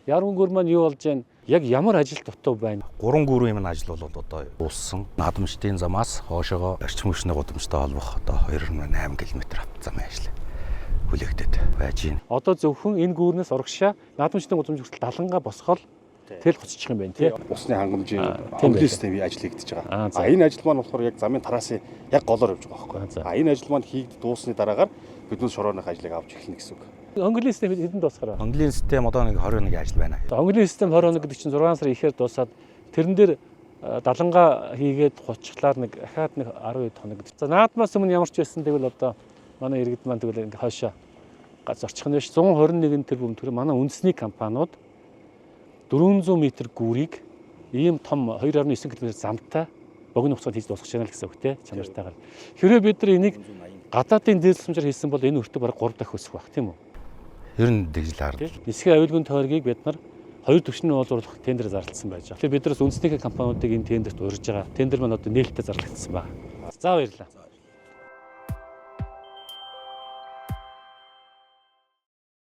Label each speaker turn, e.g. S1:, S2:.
S1: Яруу гүр маань юу болж байна? Яг ямар ажил дутуу байна?
S2: 3 гүрэн юм ажил бол одоо дууссан. Наадамчдын замаас хоошоогоо орчин үеийн гудамжтай холбох одоо 2.8 км авто замын ажил хүлээгдээд байж байна.
S1: Одоо зөвхөн энэ гүүрнээс урагшаа наадамчдын гудамж хүртэл далангаа босгол тэл гоцчих юм байна тий.
S3: Усны хангамжийн хөнгөлөлт систем ажил хийгдэж байгаа. Энэ ажил маань болохоор яг замын тарасын яг голоор явж байгаа байхгүй. Энэ ажил маань хийгд дуусны дараагаар бидний шорооных ажлыг авч эхэлнэ гэсэн үг.
S1: Хөнгөлийн систем хэдэн дуусахаар?
S2: Хөнгөлийн систем одоо нэг 21 ажил байна.
S1: Хөнгөлийн систем 21 гэдэг чинь 6 сар ихээр дуусаад тэрэн дээр далангаа хийгээд 30-аар нэг ахаад нэг 12 хоног гэдэг. За наадмаас өмнө ямар ч байсан тэгвэл одоо манай иргэд маань тэгвэл ингээ хаашаа зорчих нь биш 121 тэрбум төгрөг манай үндэсний компаниуд 400 м гүүрийг ийм том 2.9 км замтай богино хугацаанд хийж дуусгах шанал гэсэн үг те чанартайгаар. Хэрвээ бид нар энийг гадаадын дээдлэмжээр хийсэн бол энэ өртөө бараг 3 дахин өсөх байх тийм үү?
S2: Ер нь дэгжил харна.
S1: Нисхийн аюулгүй тойргийг бид нар 2 түвшний уулзуулах тендер зарласан байж байгаа. Тэгэхээр бид нараас үндэсний компаниудыг энэ тендерт урьж байгаа. Тендер маань одоо нээлттэй зарлагдсан байна. За баярлалаа.